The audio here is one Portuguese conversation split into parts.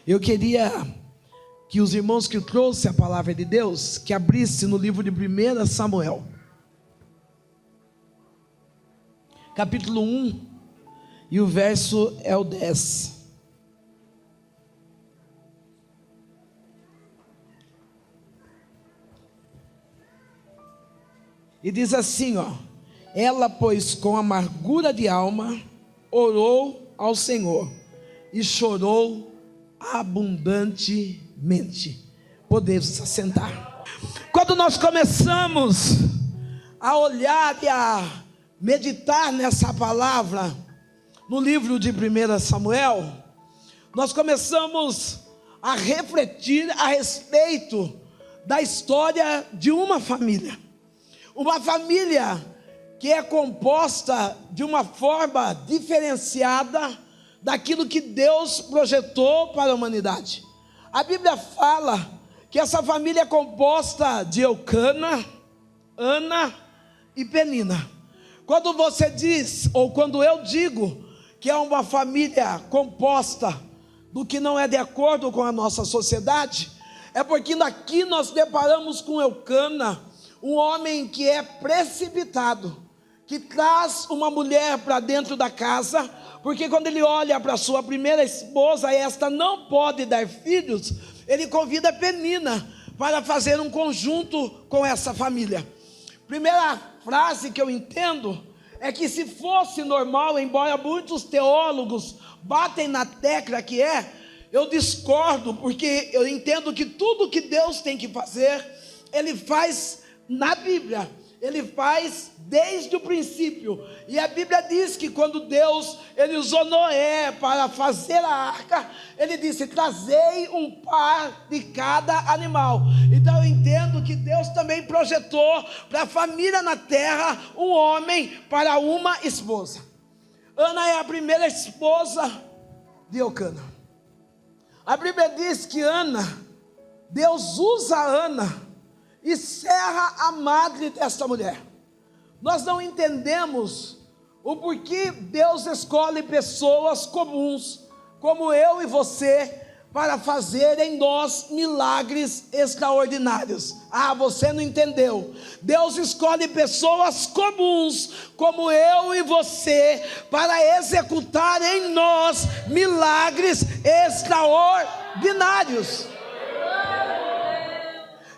Eu queria que os irmãos que trouxeram a palavra de Deus, que abrisse no livro de 1 Samuel, capítulo 1, e o verso é o 10. E diz assim, ela, pois, com amargura de alma, orou ao Senhor e chorou abundantemente. Podemos se assentar. Quando nós começamos a olhar e a meditar nessa palavra, no livro de 1 Samuel, nós começamos a refletir a respeito da história de uma família que é composta de uma forma diferenciada daquilo que Deus projetou para a humanidade. A Bíblia fala que essa família é composta de Eucana, Ana e Penina. Quando você diz, ou quando eu digo que é uma família composta do que não é de acordo com a nossa sociedade, é porque aqui nós deparamos com Eucana, um homem que é precipitado, que traz uma mulher para dentro da casa, porque quando ele olha para sua primeira esposa, esta não pode dar filhos, ele convida Penina para fazer um conjunto com essa família. Primeira frase que eu entendo é que, se fosse normal, embora muitos teólogos batem na tecla que eu discordo, porque eu entendo que tudo que Deus tem que fazer, Ele faz na Bíblia, Ele faz desde o princípio. E a Bíblia diz que quando Deus, Ele usou Noé para fazer a arca, Ele disse: trazei um par de cada animal. Então eu entendo que Deus também projetou para a família na terra um homem para uma esposa. Ana é a primeira esposa de Eucana. A Bíblia diz que Deus usa Ana e serra a madre desta mulher. Nós não entendemos o porquê Deus escolhe pessoas comuns, como eu e você, para fazer em nós milagres extraordinários. Você não entendeu. Deus escolhe pessoas comuns, como eu e você, para executar em nós milagres extraordinários.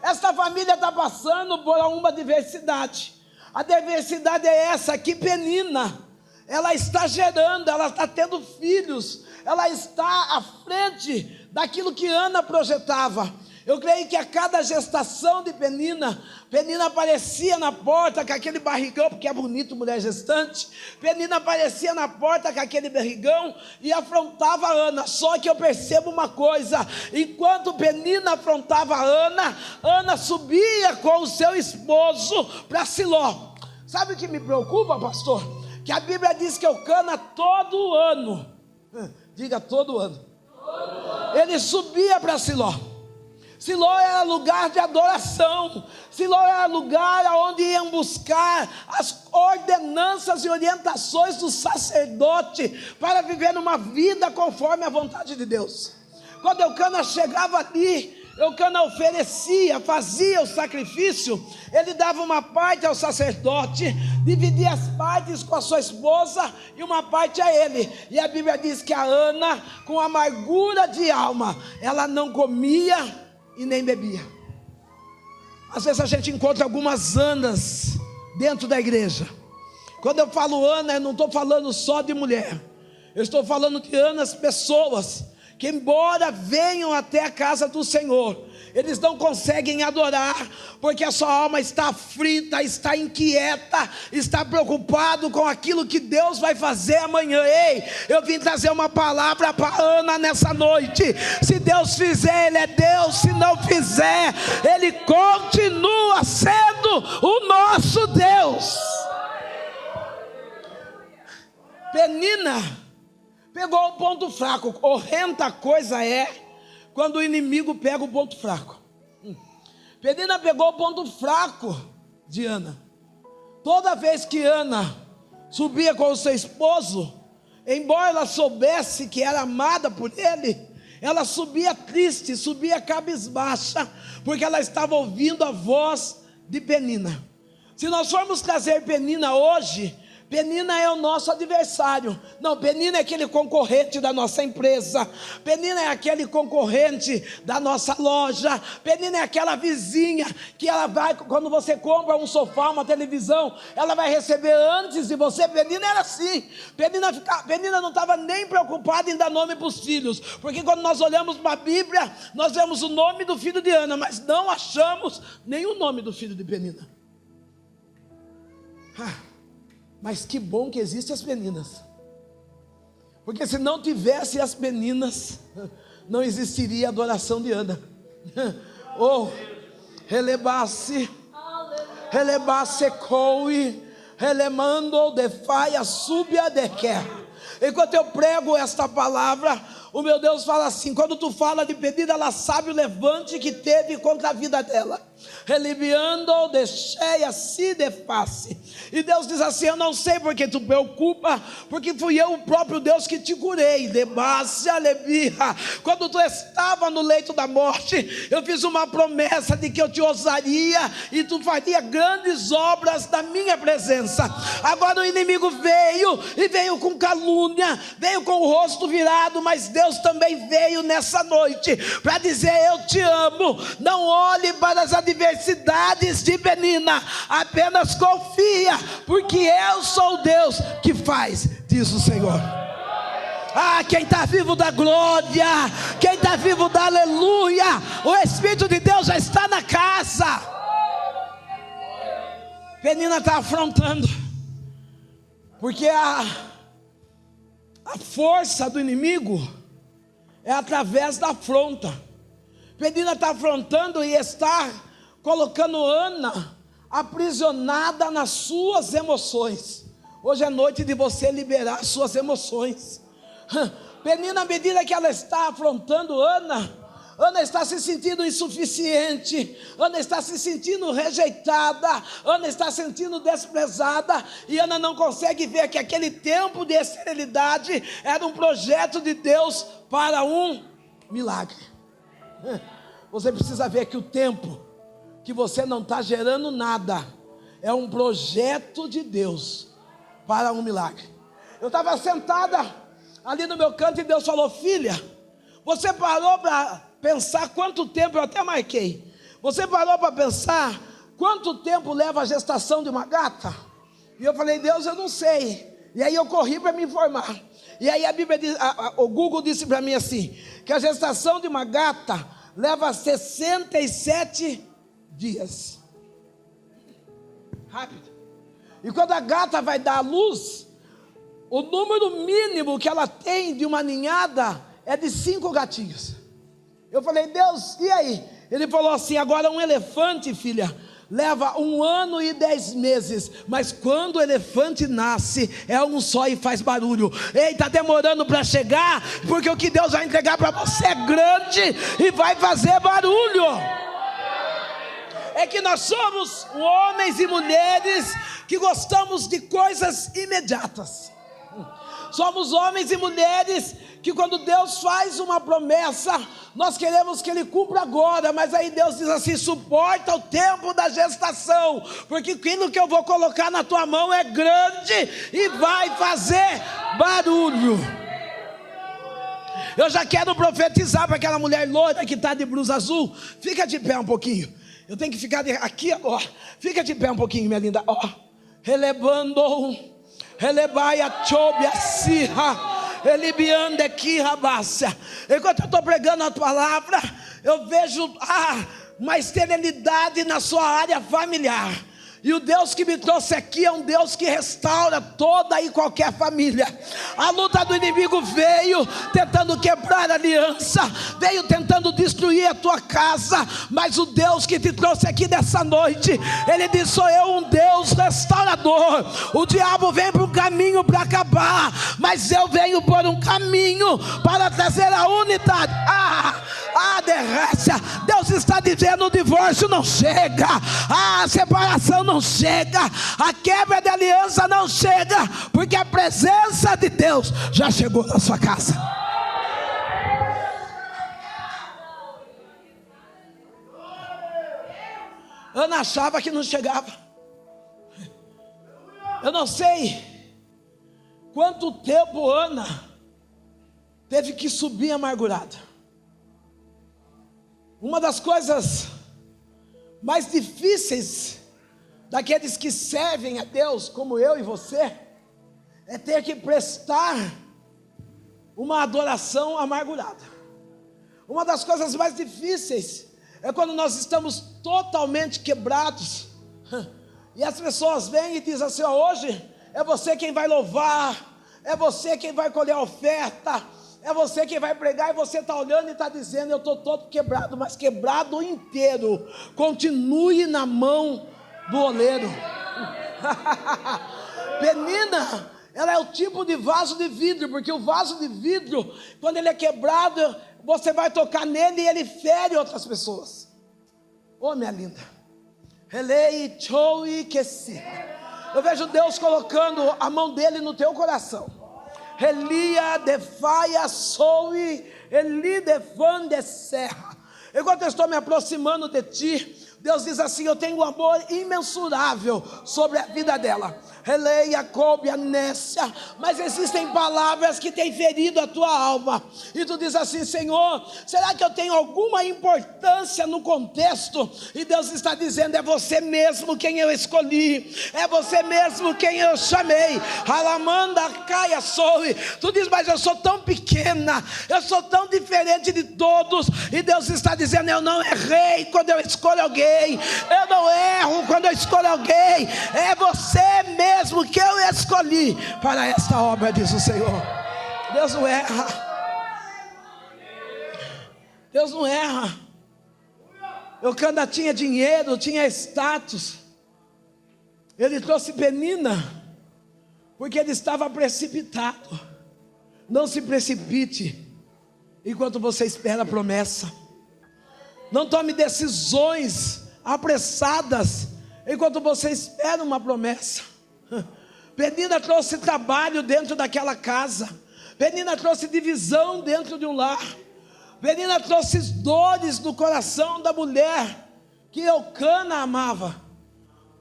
Esta família está passando por uma diversidade. A diversidade é essa, que Penina, ela está gerando, ela está tendo filhos, ela está à frente daquilo que Ana projetava. Eu creio que a cada gestação de Penina aparecia na porta com aquele barrigão, porque é bonito mulher gestante. Penina aparecia na porta com aquele barrigão e afrontava Ana. Só que eu percebo uma coisa: enquanto Penina afrontava Ana subia com o seu esposo para Siló. Sabe o que me preocupa, pastor? Que a Bíblia diz que Eucana todo ano, diga todo ano, ele subia para Siló. Siló era lugar de adoração. Siló era lugar onde iam buscar as ordenanças e orientações do sacerdote para viver uma vida conforme a vontade de Deus. Quando Eucana chegava ali, Eucana oferecia, fazia o sacrifício, ele dava uma parte ao sacerdote, dividia as partes com a sua esposa e uma parte a ele. E a Bíblia diz que a Ana, com amargura de alma, ela não comia e nem bebia. Às vezes a gente encontra algumas Anas dentro da igreja. Quando eu falo Ana, eu não estou falando só de mulher, eu estou falando de Anas, pessoas que, embora venham até a casa do Senhor, eles não conseguem adorar, porque a sua alma está aflita, está inquieta, está preocupado com aquilo que Deus vai fazer amanhã. Ei, eu vim trazer uma palavra para Ana nessa noite. Se Deus fizer, Ele é Deus. Se não fizer, Ele continua sendo o nosso Deus. Penina pegou o ponto fraco. Horrenda coisa é quando o inimigo pega o ponto fraco. Penina pegou o ponto fraco de Ana. Toda vez que Ana subia com o seu esposo, embora ela soubesse que era amada por ele, ela subia triste, subia cabisbaixa, porque ela estava ouvindo a voz de Penina. Se nós formos trazer Penina hoje, Penina é o nosso adversário. Não, Penina é aquele concorrente da nossa empresa. Penina é aquele concorrente da nossa loja. Penina é aquela vizinha que ela vai, quando você compra um sofá, uma televisão, ela vai receber antes de você. Penina era assim. Penina não estava nem preocupada em dar nome para os filhos, porque quando nós olhamos para a Bíblia, nós vemos o nome do filho de Ana, mas não achamos nenhum nome do filho de Penina. Mas que bom que existem as Peninas, porque se não tivesse as Peninas, não existiria a adoração de Ana. Oh, relebasse coe, relemando de faia subia de quer. Enquanto eu prego esta palavra, o meu Deus fala assim: quando tu fala de Penina, ela sabe o levante que teve contra a vida dela. Relibiando de cheia se de face. E Deus diz assim: eu não sei porque tu preocupa, porque fui eu o próprio Deus que te curei. De base alebia. Quando tu estava no leito da morte, eu fiz uma promessa de que eu te ousaria e tu faria grandes obras da minha presença. Agora o inimigo veio com calúnia, veio com o rosto virado, mas Deus também veio nessa noite para dizer: eu te amo. Não olhe para as adversidades de Penina, apenas confia, porque eu sou o Deus que faz, diz o Senhor. Quem está vivo da glória, quem está vivo da aleluia, o Espírito de Deus já está na casa. Penina está afrontando, porque a força do inimigo é através da afronta. Penina está afrontando e está colocando Ana aprisionada nas suas emoções. Hoje é noite de você liberar suas emoções. Penina, à medida que ela está afrontando Ana está se sentindo insuficiente, Ana está se sentindo rejeitada, Ana está se sentindo desprezada, e Ana não consegue ver que aquele tempo de esterilidade era um projeto de Deus para um milagre. Você precisa ver que o tempo que você não está gerando nada é um projeto de Deus para um milagre. Eu estava sentada ali no meu canto e Deus falou: filha, você parou para pensar quanto tempo, eu até marquei, você parou para pensar quanto tempo leva a gestação de uma gata? E eu falei: Deus, eu não sei. E aí eu corri para me informar. E aí a Bíblia diz, o Google disse para mim assim, que a gestação de uma gata leva 67 dias. Rápido. E quando a gata vai dar à luz, o número mínimo que ela tem de uma ninhada é de 5 gatinhos. Eu falei: Deus, e aí? Ele falou assim: agora um elefante, filha, leva 1 ano e 10 meses, mas quando o elefante nasce, é um só e faz barulho. Ei, está demorando para chegar, porque o que Deus vai entregar para você é grande e vai fazer barulho. É que nós somos homens e mulheres que gostamos de coisas imediatas. Somos homens e mulheres que quando Deus faz uma promessa, nós queremos que Ele cumpra agora, mas aí Deus diz assim: suporta o tempo da gestação, porque aquilo que eu vou colocar na tua mão é grande e vai fazer barulho. Eu já quero profetizar para aquela mulher loira que está de blusa azul. Fica de pé um pouquinho. Eu tenho que ficar aqui agora. Fica de pé um pouquinho, minha linda. Relebando, relebaia chobia sirra, elibiande aqui rabácia. Enquanto eu estou pregando a palavra, eu vejo uma esterilidade na sua área familiar. E o Deus que me trouxe aqui é um Deus que restaura toda e qualquer família. A luta do inimigo veio tentando quebrar a aliança, veio tentando destruir a tua casa, mas o Deus que te trouxe aqui nessa noite, Ele diz: sou eu um Deus restaurador. O diabo vem para um caminho para acabar, mas eu venho por um caminho para trazer a unidade. Derrécia, Deus está dizendo: o divórcio não chega, a separação não chega, a quebra de aliança não chega, porque a presença de Deus já chegou na sua casa. Ana achava que não chegava. Eu não sei quanto tempo Ana teve que subir amargurada. Uma das coisas mais difíceis daqueles que servem a Deus, como eu e você, é ter que prestar uma adoração amargurada. Uma das coisas mais difíceis é quando nós estamos totalmente quebrados, e as pessoas vêm e dizem assim: ó, hoje é você quem vai louvar, é você quem vai colher a oferta, é você quem vai pregar, e você está olhando e está dizendo: eu estou todo quebrado, mas quebrado inteiro, continue na mão do oleiro. Penina, ela é o tipo de vaso de vidro, porque o vaso de vidro, quando ele é quebrado, você vai tocar nele e ele fere outras pessoas. Oh, minha linda, eu vejo Deus colocando a mão dele no teu coração. Elia defaia soe, Eli defande serra. Enquanto eu estou me aproximando de ti, Deus diz assim: eu tenho um amor imensurável sobre a vida dela. Eleia, coube, anécia. Mas existem palavras que têm ferido a tua alma, e tu diz assim: Senhor, será que eu tenho alguma importância no contexto? E Deus está dizendo: é você mesmo quem eu escolhi, é você mesmo quem eu chamei. Alamanda, caia, soe. Tu diz: mas eu sou tão pequena, eu sou tão diferente de todos. E Deus está dizendo: eu não errei quando eu escolho alguém, eu não erro quando eu escolho alguém, é você mesmo que eu escolhi para esta obra, diz o Senhor. Deus não erra. Deus não erra. Eucana tinha dinheiro, tinha status. Ele trouxe Penina porque ele estava precipitado. Não se precipite enquanto você espera a promessa. Não tome decisões apressadas enquanto você espera uma promessa. Penina trouxe trabalho dentro daquela casa. Penina trouxe divisão dentro de um lar. Penina trouxe dores no coração da mulher que Eucana amava.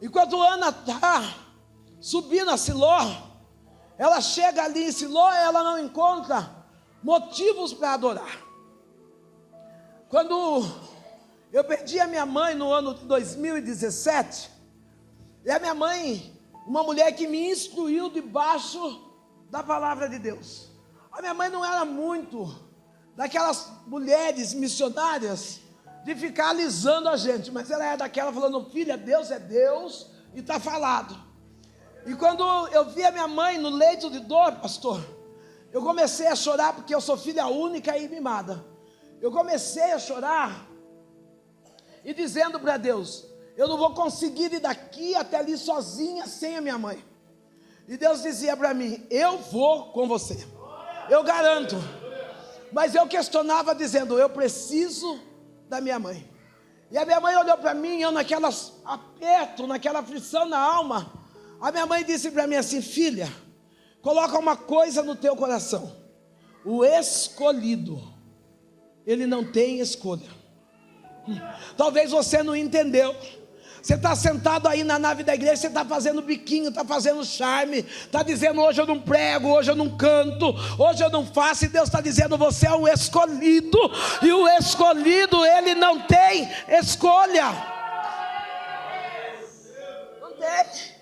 Enquanto Ana está subindo a Siló, ela chega ali em Siló e ela não encontra motivos para adorar. Quando eu perdi a minha mãe no ano de 2017, e a minha mãe, uma mulher que me instruiu debaixo da palavra de Deus. A minha mãe não era muito daquelas mulheres missionárias de ficar alisando a gente, mas ela é daquela falando: filha, Deus é Deus e está falado. E quando eu vi a minha mãe no leito de dor, pastor, eu comecei a chorar, porque eu sou filha única e mimada. Eu comecei a chorar e dizendo para Deus: eu não vou conseguir ir daqui até ali sozinha sem a minha mãe. E Deus dizia para mim: eu vou com você, eu garanto. Mas eu questionava dizendo: eu preciso da minha mãe. E a minha mãe olhou para mim, eu naquela aperto, naquela aflição na alma. A minha mãe disse para mim assim: filha, coloca uma coisa no teu coração: o escolhido, ele não tem escolha. Talvez você não entendeu. Você está sentado aí na nave da igreja, você está fazendo biquinho, está fazendo charme, está dizendo: hoje eu não prego, hoje eu não canto, hoje eu não faço. E Deus está dizendo: você é um escolhido, e o escolhido, ele não tem escolha. Não tem.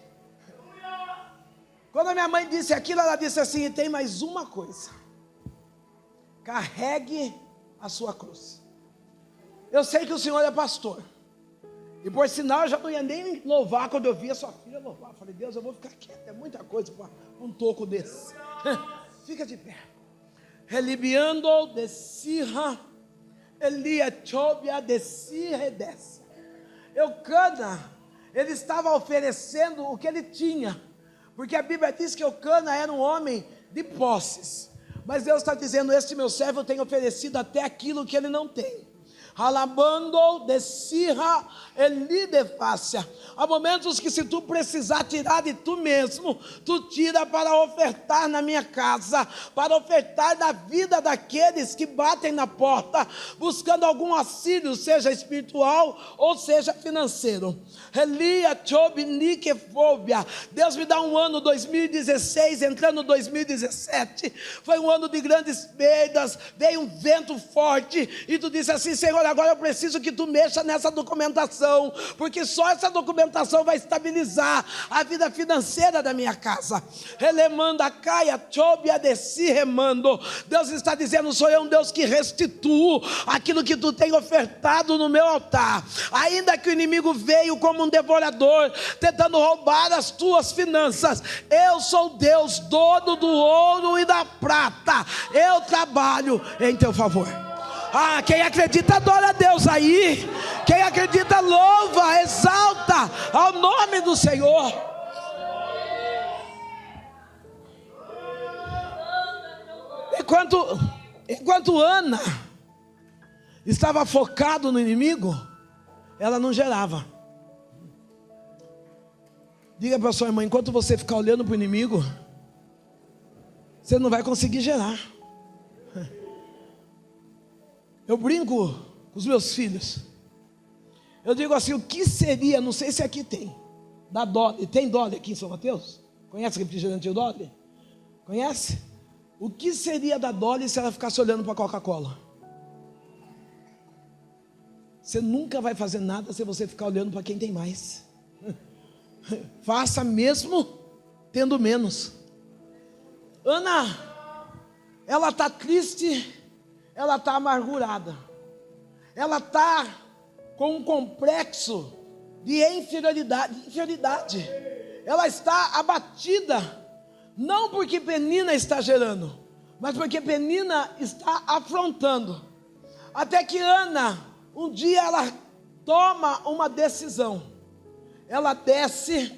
Quando a minha mãe disse aquilo, ela disse assim: e tem mais uma coisa: carregue a sua cruz. Eu sei que o senhor é pastor, e por sinal eu já não ia nem louvar quando eu via sua filha louvar. Eu falei: Deus, eu vou ficar quieto, é muita coisa para um toco desse. Fica de pé. Relibiando de Sirra, Eliatobia de Sirra e desce. Eucana, ele estava oferecendo o que ele tinha, porque a Bíblia diz que Eucana era um homem de posses. Mas Deus está dizendo: este meu servo tem oferecido até aquilo que ele não tem. Alabando de Sirra Eli de Fácia. Há momentos que se tu precisar tirar de tu mesmo, tu tira para ofertar na minha casa, para ofertar na vida daqueles que batem na porta, buscando algum auxílio, seja espiritual ou seja financeiro. Elia Chobinique Fóbia. Deus me dá um ano 2016, entrando 2017, foi um ano de grandes perdas, veio um vento forte, e tu disse assim: Senhor, agora eu preciso que tu mexa nessa documentação, porque só essa documentação vai estabilizar a vida financeira da minha casa. Elemanda caia, chobia desi remando. Deus está dizendo: sou eu um Deus que restituo aquilo que tu tem ofertado no meu altar. Ainda que o inimigo veio como um devorador, tentando roubar as tuas finanças, eu sou Deus, dono do ouro e da prata. Eu trabalho em teu favor. Quem acredita adora a Deus aí. Quem acredita louva, exalta ao nome do Senhor. Enquanto Ana estava focado no inimigo, ela não gerava. Diga para a sua irmã: enquanto você ficar olhando para o inimigo, você não vai conseguir gerar. Eu brinco com os meus filhos. Eu digo assim: o que seria, não sei se aqui tem, da Dolly. Tem Dolly aqui em São Mateus? Conhece o refrigerante Dolly? Conhece? O que seria da Dolly se ela ficasse olhando para a Coca-Cola? Você nunca vai fazer nada se você ficar olhando para quem tem mais. Faça mesmo tendo menos. Ana, ela está triste, ela está amargurada, ela está com um complexo de inferioridade, ela está abatida, não porque Penina está gerando, mas porque Penina está afrontando. Até que Ana, um dia ela toma uma decisão, ela desce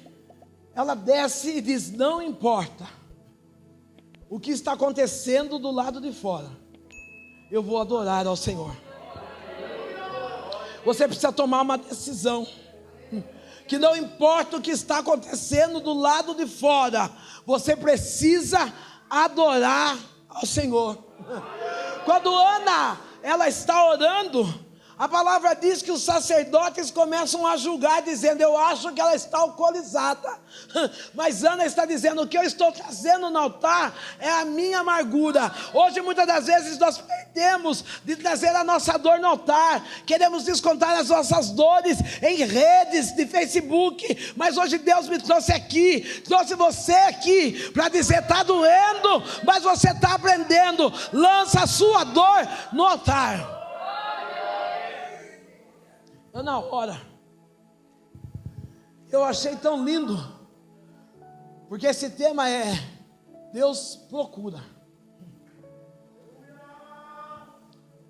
e diz: não importa o que está acontecendo do lado de fora, eu vou adorar ao Senhor. Você precisa tomar uma decisão, que não importa o que está acontecendo do lado de fora, você precisa adorar ao Senhor. Quando Ana, ela está orando, a palavra diz que os sacerdotes começam a julgar, dizendo: eu acho que ela está alcoolizada. Mas Ana está dizendo: o que eu estou trazendo no altar é a minha amargura. Hoje muitas das vezes nós perdemos de trazer a nossa dor no altar, queremos descontar as nossas dores em redes de Facebook, mas hoje Deus me trouxe aqui, trouxe você aqui para dizer: está doendo, mas você está aprendendo. Lança a sua dor no altar. Na hora, eu achei tão lindo, porque esse tema é Deus procura.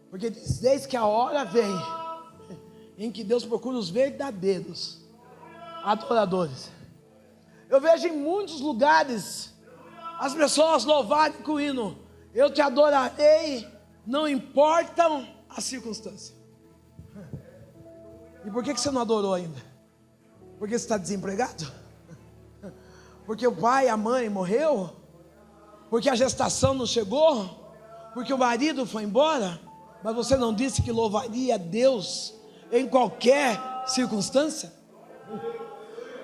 Porque diz: desde que a hora vem em que Deus procura os verdadeiros adoradores. Eu vejo em muitos lugares as pessoas louvarem com o hino: eu te adorarei, não importam as circunstâncias. E por que você não adorou ainda? Porque você está desempregado? Porque o pai, a mãe morreu? Porque a gestação não chegou? Porque o marido foi embora? Mas você não disse que louvaria a Deus em qualquer circunstância?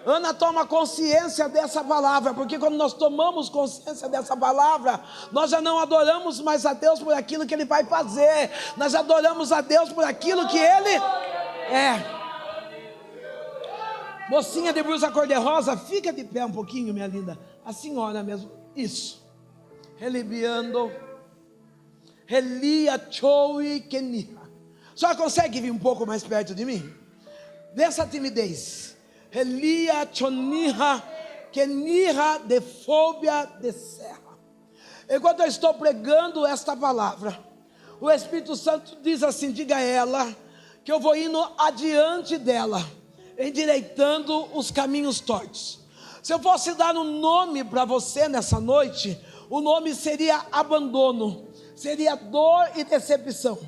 Ana toma consciência dessa palavra, porque quando nós tomamos consciência dessa palavra, nós já não adoramos mais a Deus por aquilo que Ele vai fazer, nós adoramos a Deus por aquilo que Ele Mocinha de blusa cor-de-rosa, fica de pé um pouquinho, minha linda. A senhora mesmo, isso. Relibiando, Relia Choi Keniha. Só consegue vir um pouco mais perto de mim? Dessa timidez. Relia Choniha Keniha de fóbia de serra. Enquanto eu estou pregando esta palavra, o Espírito Santo diz assim: diga a ela que eu vou indo adiante dela, endireitando os caminhos tortos. Se eu fosse dar um nome para você nessa noite, o nome seria abandono, seria dor e decepção.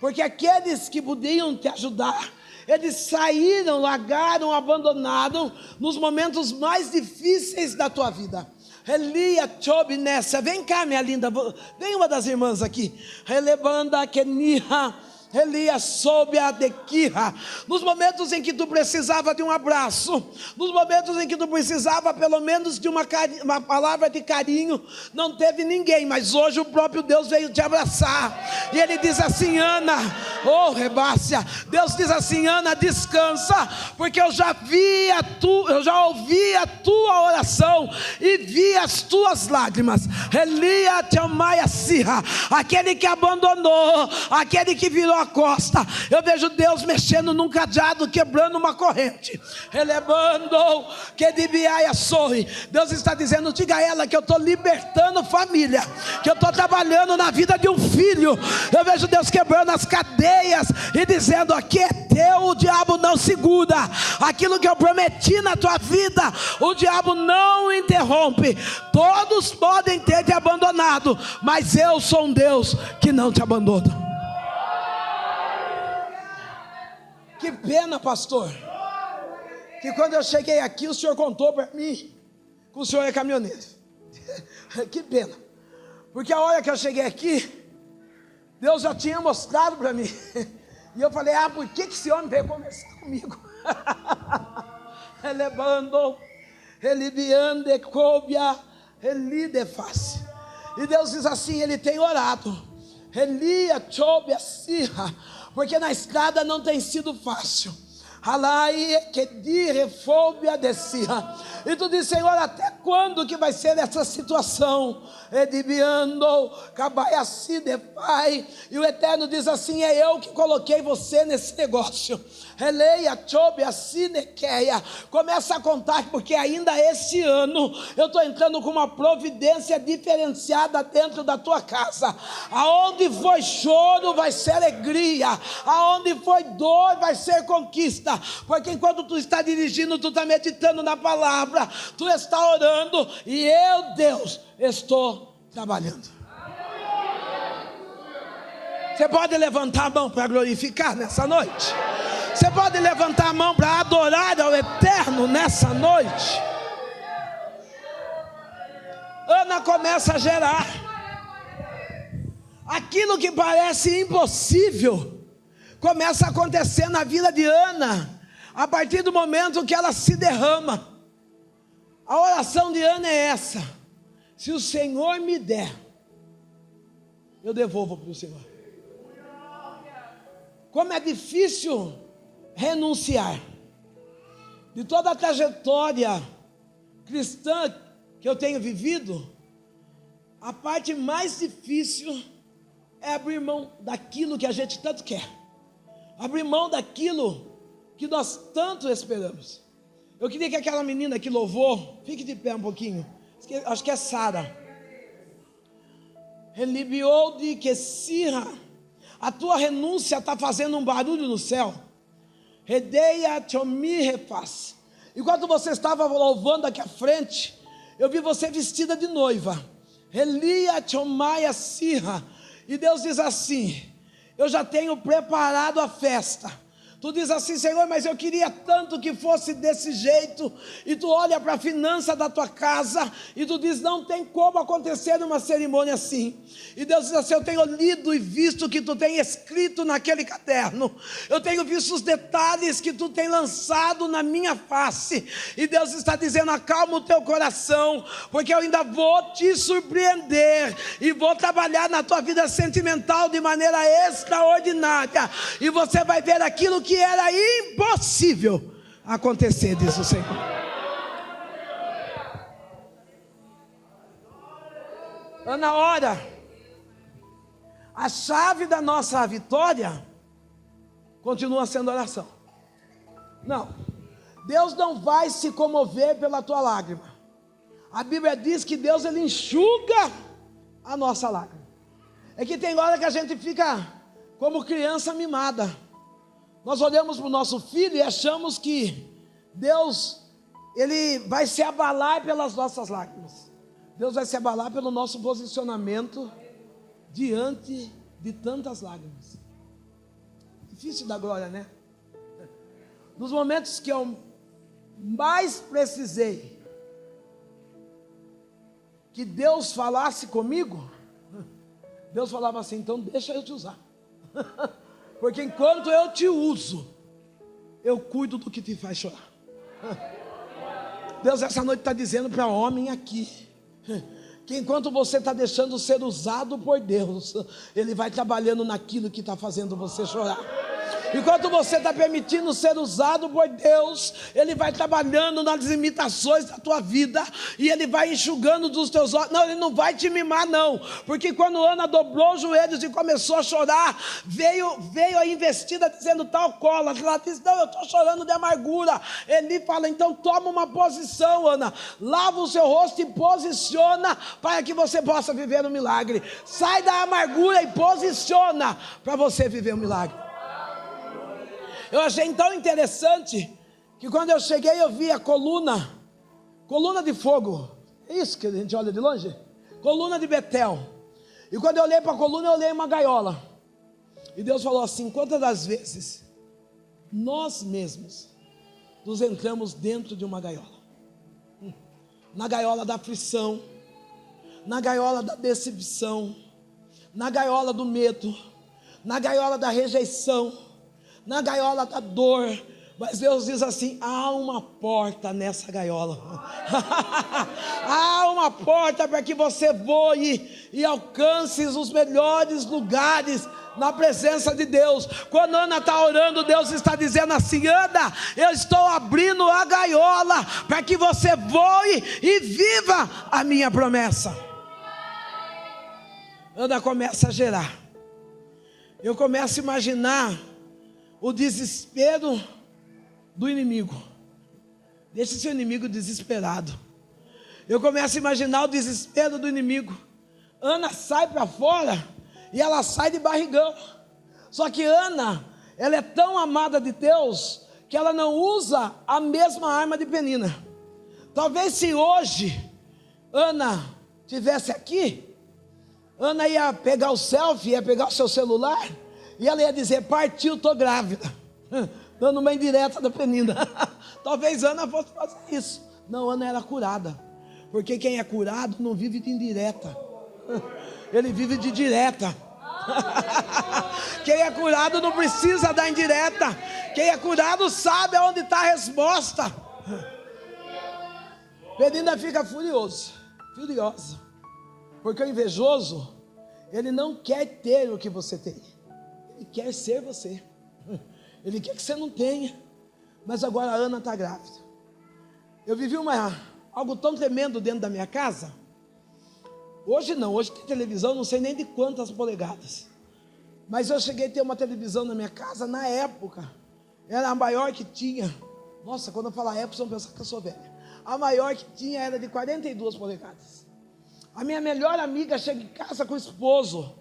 porque aqueles que podiam te ajudar, eles saíram, largaram, abandonaram nos momentos mais difíceis da tua vida. Elia Chob nessa, vem cá minha linda, vem uma das irmãs aqui. Relebanda Keniha, Elia soube a Dequirra. Nos momentos em que tu precisava de um abraço, nos momentos em que tu precisava pelo menos de uma palavra de carinho, não teve ninguém, mas hoje o próprio Deus veio te abraçar, e Ele diz assim: Ana, oh Rebácia, Deus diz assim: Ana, descansa, porque eu já ouvi a tua oração e vi as tuas lágrimas. Elia Tamaia Sirra, aquele que abandonou, aquele que virou a costa, eu vejo Deus mexendo num cadeado, quebrando uma corrente. Relevando que dibiaia sorri. Deus está dizendo: diga a ela que eu estou libertando família, que eu estou trabalhando na vida de um filho. Eu vejo Deus quebrando as cadeias e dizendo: aqui é teu, o diabo não segura. Aquilo que eu prometi na tua vida, o diabo não interrompe. Todos podem ter te abandonado, mas eu sou um Deus que não te abandona. Que pena, pastor, que quando eu cheguei aqui o senhor contou para mim que o senhor é caminhoneiro. Que pena, porque a hora que eu cheguei aqui, Deus já tinha mostrado para mim, e eu falei: por que esse homem veio conversar comigo? Elebando, elibiande, cobia, elidefaz. E Deus diz assim: Ele tem orado, Elia chobia sirra, porque na estrada não tem sido fácil. E tu diz: Senhor, até quando que vai ser essa situação? E o Eterno diz assim: é eu que coloquei você nesse negócio. Começa a contar, porque ainda esse ano eu estou entrando com uma providência diferenciada dentro da tua casa. Aonde foi choro vai ser alegria, aonde foi dor vai ser conquista, porque enquanto tu está dirigindo, tu está meditando na palavra, tu está orando, e eu, Deus, estou trabalhando. Você pode levantar a mão para glorificar nessa noite? Você pode levantar a mão para adorar ao Eterno nessa noite? Ana começa a gerar. Aquilo que parece impossível começa a acontecer na vida de Ana, a partir do momento que ela se derrama. A oração de Ana é essa: se o Senhor me der, eu devolvo para o Senhor. Como é difícil renunciar. De toda a trajetória cristã que eu tenho vivido, a parte mais difícil é abrir mão daquilo que a gente tanto quer, abrir mão daquilo que nós tanto esperamos. Eu queria que aquela menina que louvou, fique de pé um pouquinho, acho que é Sara. Relibiou de que Sirra, a tua renúncia está fazendo um barulho no céu. Redeia chomi refaz. Enquanto você estava louvando aqui à frente, eu vi você vestida de noiva. Elia chomaia sirra. E Deus diz assim: eu já tenho preparado a festa. Tu diz assim: Senhor, mas eu queria tanto que fosse desse jeito. E tu olha para a finança da tua casa e tu diz: não tem como acontecer uma cerimônia assim. E Deus diz assim: eu tenho lido e visto que tu tem escrito naquele caderno. Eu tenho visto os detalhes que tu tem lançado na minha face. E Deus está dizendo: acalma o teu coração, porque eu ainda vou te surpreender e vou trabalhar na tua vida sentimental de maneira extraordinária. E você vai ver aquilo que era impossível acontecer, diz o Senhor. Ana ora. A chave da nossa vitória continua sendo oração. Não, Deus não vai se comover pela tua lágrima. A Bíblia diz que Deus, Ele enxuga a nossa lágrima. É que tem hora que a gente fica como criança mimada. Nós olhamos para o nosso filho e achamos que Deus, Ele vai se abalar pelas nossas lágrimas. Deus vai se abalar pelo nosso posicionamento diante de tantas lágrimas. Difícil dar glória, né? Nos momentos que eu mais precisei que Deus falasse comigo, Deus falava assim: então deixa eu te usar. Porque enquanto eu te uso, eu cuido do que te faz chorar. Deus essa noite está dizendo para homem aqui, que enquanto você está deixando ser usado por Deus, Ele vai trabalhando naquilo que está fazendo você chorar. Enquanto você está permitindo ser usado por Deus, Ele vai trabalhando nas limitações da tua vida, e Ele vai enxugando dos teus olhos. Não, Ele não vai te mimar não, porque quando Ana dobrou os joelhos e começou a chorar, veio a investida dizendo tal cola, ela disse: não, eu estou chorando de amargura. Ele fala: então toma uma posição, Ana, lava o seu rosto e posiciona para que você possa viver um milagre. Sai da amargura e posiciona para você viver um milagre. Eu achei tão interessante que quando eu cheguei eu vi a coluna de fogo. É isso que a gente olha de longe? Coluna de Betel. E quando eu olhei para a coluna, eu olhei uma gaiola. E Deus falou assim: quantas das vezes nós mesmos nos entramos dentro de uma gaiola? Na gaiola da aflição, na gaiola da decepção, na gaiola do medo, na gaiola da rejeição, na gaiola da dor. Mas Deus diz assim: há uma porta nessa gaiola. Há uma porta para que você voe e alcance os melhores lugares na presença de Deus. Quando Ana está orando, Deus está dizendo assim: Ana, eu estou abrindo a gaiola para que você voe e viva a minha promessa. Ana começa a gerar. Eu começo a imaginar o desespero do inimigo. Deixa seu inimigo desesperado. Eu começo a imaginar o desespero do inimigo. Ana sai para fora e ela sai de barrigão. Só que Ana, ela é tão amada de Deus que ela não usa a mesma arma de Penina. Talvez se hoje Ana tivesse aqui, Ana ia pegar o selfie, ia pegar o seu celular e ela ia dizer: partiu, estou grávida, dando uma indireta da Penina. Talvez Ana fosse fazer isso. Não, Ana era curada, porque quem é curado não vive de indireta, ele vive de direta. Quem é curado não precisa da indireta. Quem é curado sabe aonde está a resposta. Penina fica furiosa, porque o invejoso, ele não quer ter o que você tem, ele quer ser você. Ele quer que você não tenha. Mas agora a Ana está grávida. Eu vivi algo tão tremendo dentro da minha casa. Hoje não, hoje tem televisão, não sei nem de quantas polegadas. Mas eu cheguei a ter uma televisão na minha casa, na época, era a maior que tinha. Nossa, quando eu falar época, vocês vão pensar que eu sou velha. A maior que tinha era de 42 polegadas. A minha melhor amiga chega em casa com o esposo,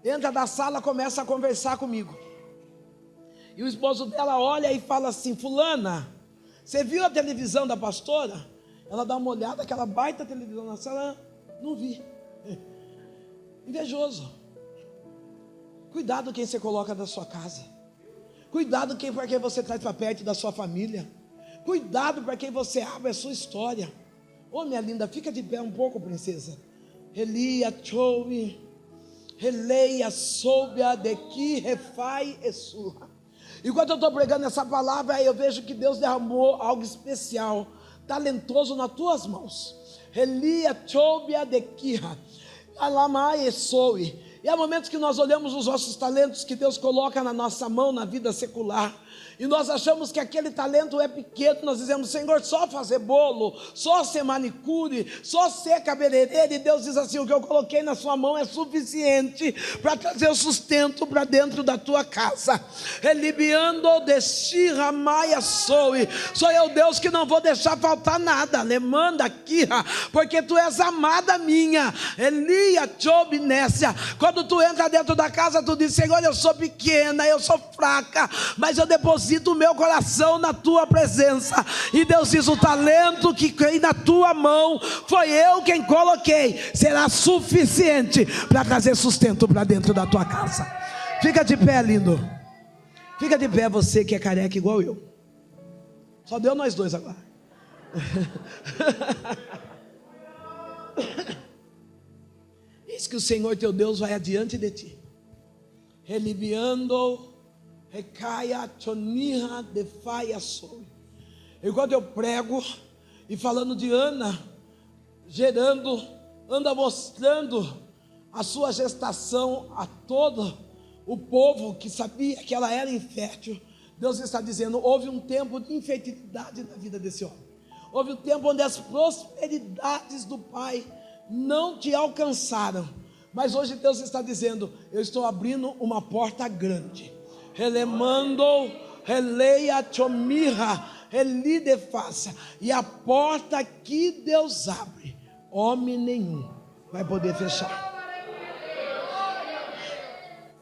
entra da sala, começa a conversar comigo. E o esposo dela olha e fala assim: fulana, você viu a televisão da pastora? Ela dá uma olhada, aquela baita televisão na sala. Não vi. Invejoso. Cuidado quem você coloca da sua casa. Cuidado para quem você traz para perto da sua família. Cuidado para quem você abre a sua história. Ô minha linda, fica de pé um pouco, princesa. Relia, choui, releia, soubia, dequi, refai, essurra. Enquanto eu estou pregando essa palavra, eu vejo que Deus derramou algo especial, talentoso nas tuas mãos. Relia, choubia, dequi, alamai, essoui. E há momentos que nós olhamos os nossos talentos que Deus coloca na nossa mão na vida secular, e nós achamos que aquele talento é pequeno. Nós dizemos: Senhor, só fazer bolo, só ser manicure, só ser cabeleireiro. E Deus diz assim: o que eu coloquei na sua mão é suficiente para trazer o sustento para dentro da tua casa. Elibiando desti ramaia soe. Sou eu, Deus, que não vou deixar faltar nada. Lemanda aqui, porque tu és amada minha. Elia chobinésia. Quando tu entra dentro da casa, tu diz: Senhor, eu sou pequena, eu sou fraca, mas eu deposito o meu coração na tua presença. E Deus diz: o talento que caiu na tua mão foi eu quem coloquei, será suficiente para trazer sustento para dentro da tua casa. Fica de pé, lindo. Fica de pé você que é careca igual eu. Só deu nós dois agora. Eis que o Senhor teu Deus vai adiante de ti, reliviando, recaia, choniha, defaia, soe. Enquanto eu prego e falando de Ana, gerando, anda mostrando a sua gestação a todo o povo que sabia que ela era infértil. Deus está dizendo: houve um tempo de infertilidade na vida desse homem. Houve um tempo onde as prosperidades do pai não te alcançaram. Mas hoje Deus está dizendo: eu estou abrindo uma porta grande. Relemando, releia, chomirra, relide faça. E a porta que Deus abre, homem nenhum vai poder fechar.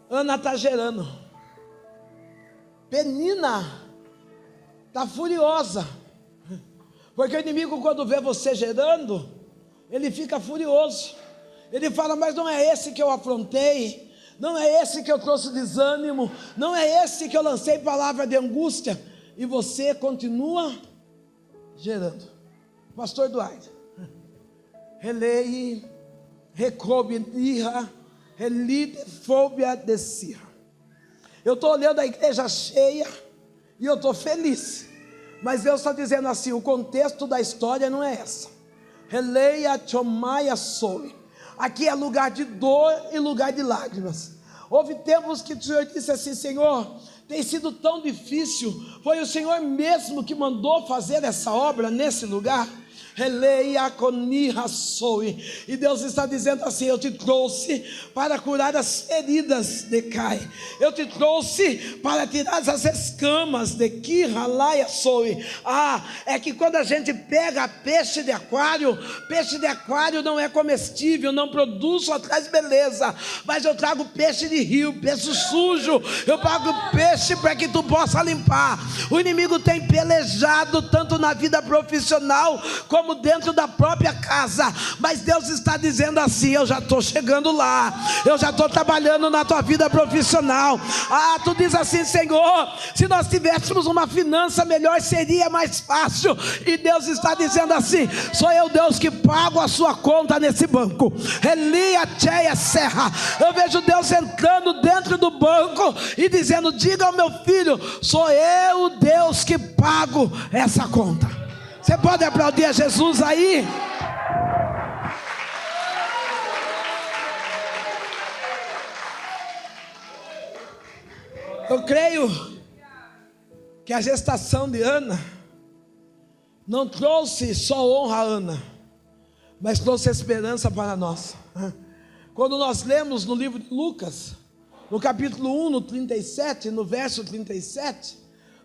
Ana está gerando. Penina está furiosa, porque o inimigo, quando vê você gerando, ele fica furioso. Ele fala: mas não é esse que eu afrontei, não é esse que eu trouxe desânimo, não é esse que eu lancei palavra de angústia. E você continua gerando. Pastor Eduardo, relei, recobirra, relide, fobia, descia. Eu estou olhando a igreja cheia e eu estou feliz, mas Deus está dizendo assim: o contexto da história não é essa. Releia, chomaia, soe. Aqui é lugar de dor e lugar de lágrimas. Houve tempos que o Senhor disse assim: Senhor, tem sido tão difícil. Foi o Senhor mesmo que mandou fazer essa obra nesse lugar. Releia, conirra, soe. E Deus está dizendo assim: eu te trouxe para curar as feridas de Cai. Eu te trouxe para tirar as escamas de Kirra, laia, soe. É que quando a gente pega peixe de aquário não é comestível, não produz, só traz beleza. Mas eu trago peixe de rio, peixe sujo. Eu pago peixe para que tu possa limpar. O inimigo tem pelejado tanto na vida profissional como dentro da própria casa, mas Deus está dizendo assim: eu já estou chegando lá, eu já estou trabalhando na tua vida profissional. Tu diz assim: Senhor, se nós tivéssemos uma finança melhor seria mais fácil. E Deus está dizendo assim: sou eu, Deus, que pago a sua conta nesse banco. Elia, Cheia, Serra. Eu vejo Deus entrando dentro do banco e dizendo: diga ao meu filho, sou eu, Deus, que pago essa conta. Você pode aplaudir a Jesus aí? Eu creio que a gestação de Ana não trouxe só honra a Ana, mas trouxe esperança para nós. Quando nós lemos no livro de Lucas, no capítulo 1, no 37, no verso 37,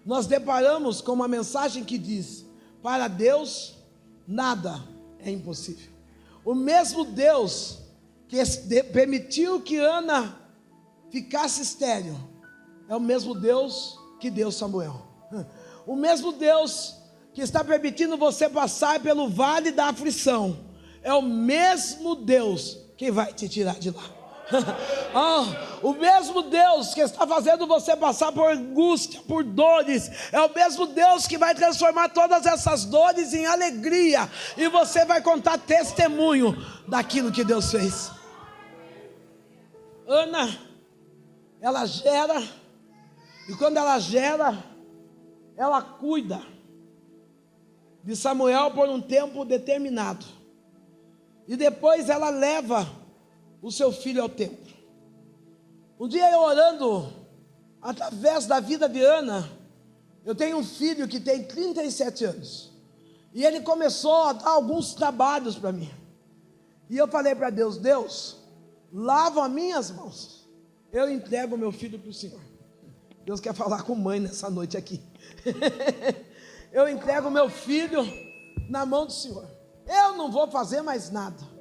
nós deparamos com uma mensagem que diz: para Deus nada é impossível. O mesmo Deus que permitiu que Ana ficasse estéril é o mesmo Deus que deu Samuel. O mesmo Deus que está permitindo você passar pelo vale da aflição é o mesmo Deus que vai te tirar de lá. O mesmo Deus que está fazendo você passar por angústia, por dores, é o mesmo Deus que vai transformar todas essas dores em alegria, e você vai contar testemunho daquilo que Deus fez. Ana, ela gera, e quando ela gera, ela cuida de Samuel por um tempo determinado, e depois ela leva o seu filho ao templo. Um dia eu orando, através da vida de Ana, eu tenho um filho que tem 37 anos, e ele começou a dar alguns trabalhos para mim, e eu falei para Deus: Deus, lava as minhas mãos, eu entrego meu filho para o Senhor. Deus quer falar com mãe nessa noite aqui. Eu entrego meu filho na mão do Senhor, eu não vou fazer mais nada.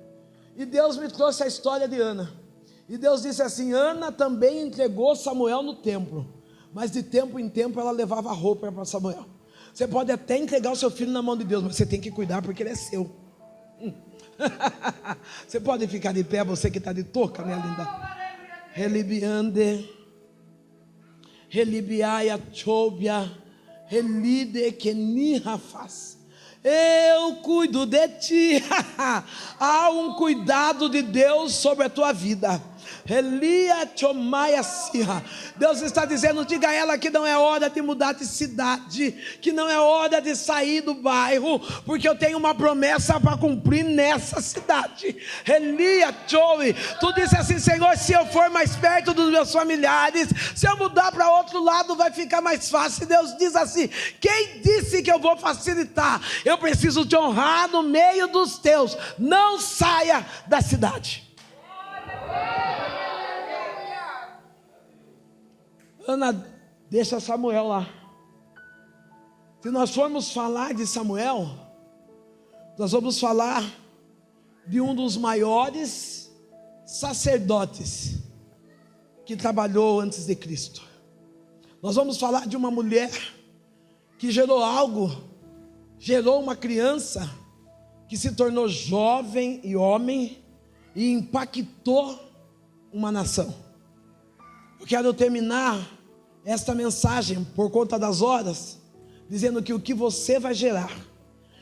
E Deus me trouxe a história de Ana, e Deus disse assim: Ana também entregou Samuel no templo, mas de tempo em tempo ela levava roupa para Samuel. Você pode até entregar o seu filho na mão de Deus, mas você tem que cuidar, porque ele é seu. Você pode ficar de pé, você que está de touca, minha linda. Relibiande, Relibiaia Chobia, Relide Kenihafas. Eu cuido de ti. Há um cuidado de Deus sobre a tua vida. Deus está dizendo: diga a ela que não é hora de mudar de cidade, que não é hora de sair do bairro, porque eu tenho uma promessa para cumprir nessa cidade. Tu disse assim: Senhor, se eu for mais perto dos meus familiares, se eu mudar para outro lado vai ficar mais fácil. Deus diz assim: quem disse que eu vou facilitar? Eu preciso te honrar no meio dos teus. Não saia da cidade. Ana, deixa Samuel lá. Se nós formos falar de Samuel, nós vamos falar de um dos maiores sacerdotes que trabalhou antes de Cristo. Nós vamos falar de uma mulher que gerou algo, gerou uma criança que se tornou jovem e homem e impactou uma nação. Eu quero terminar esta mensagem, por conta das horas, dizendo que o que você vai gerar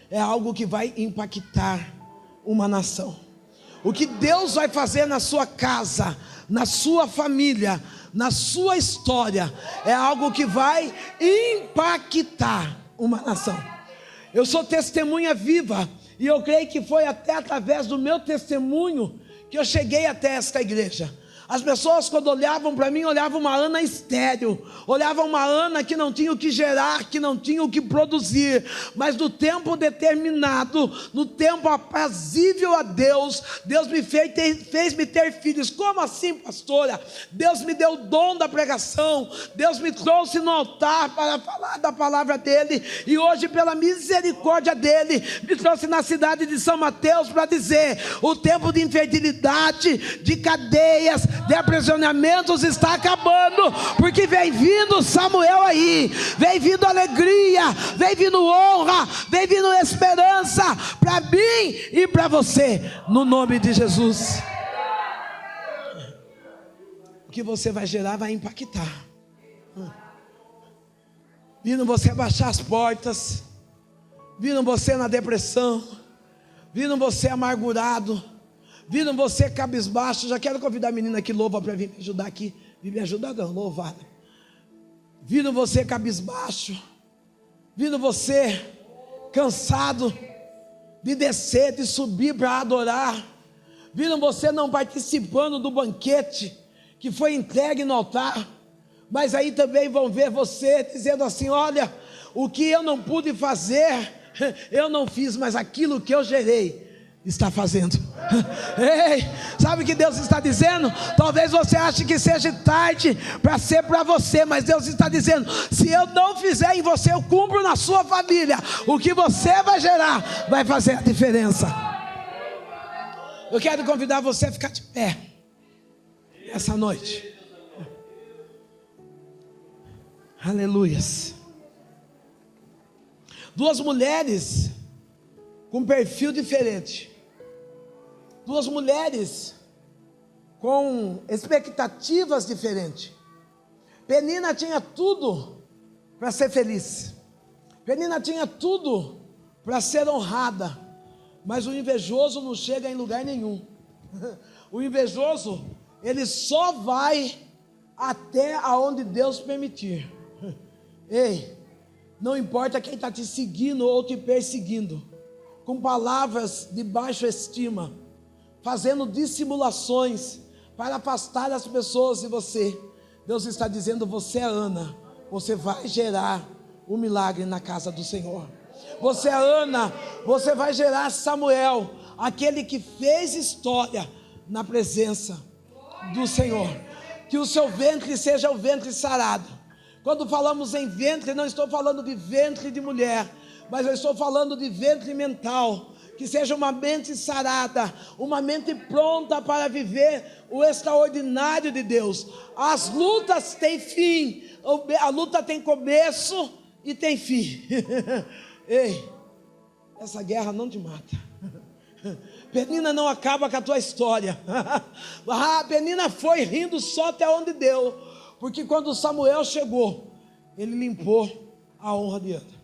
é algo que vai impactar uma nação. O que Deus vai fazer na sua casa, na sua família, na sua história, é algo que vai impactar uma nação. Eu sou testemunha viva, e eu creio que foi até através do meu testemunho que eu cheguei até esta igreja. As pessoas, quando olhavam para mim, olhavam uma Ana estéril, olhavam uma Ana que não tinha o que gerar, que não tinha o que produzir, mas no tempo determinado, no tempo aprazível a Deus, Deus me fez me ter filhos. Como assim, pastora? Deus me deu o dom da pregação, Deus me trouxe no altar para falar da palavra dele, e hoje, pela misericórdia dele, me trouxe na cidade de São Mateus para dizer: o tempo de infertilidade, de cadeias, de aprisionamentos está acabando, porque vem vindo Samuel aí, vem vindo alegria, vem vindo honra, vem vindo esperança para mim e para você, no nome de Jesus. O que você vai gerar vai impactar. Viram você abaixar as portas, viram você na depressão, viram você amargurado, viram você cabisbaixo. Já quero convidar a menina que louva para vir me ajudar aqui. Vir me ajudar não, louvar. Viram você cabisbaixo, viram você cansado de descer, de subir para adorar, viram você não participando do banquete que foi entregue no altar, mas aí também vão ver você dizendo assim: olha, o que eu não pude fazer, eu não fiz, mas aquilo que eu gerei, está fazendo. Ei, sabe o que Deus está dizendo? Talvez você ache que seja tarde para ser para você, mas Deus está dizendo: se eu não fizer em você, eu cumpro na sua família. O que você vai gerar vai fazer a diferença. Eu quero convidar você a ficar de pé essa noite. Aleluias. Duas mulheres com perfil diferente, duas mulheres com expectativas diferentes. Penina tinha tudo para ser feliz, Penina tinha tudo para ser honrada, mas o invejoso não chega em lugar nenhum. O invejoso, ele só vai até aonde Deus permitir. Ei, não importa quem está te seguindo ou te perseguindo, com palavras de baixa estima, fazendo dissimulações para afastar as pessoas de você. Deus está dizendo: você é Ana, você vai gerar um milagre na casa do Senhor. Você é Ana, você vai gerar Samuel, aquele que fez história na presença do Senhor. Que o seu ventre seja o ventre sarado. Quando falamos em ventre, não estou falando de ventre de mulher, mas eu estou falando de ventre mental. Que seja uma mente sarada, uma mente pronta para viver o extraordinário de Deus. As lutas têm fim, a luta tem começo e tem fim. Ei, essa guerra não te mata. Penina não acaba com a tua história. Penina foi rindo só até onde deu, Porque quando Samuel chegou, ele limpou a honra de Ana.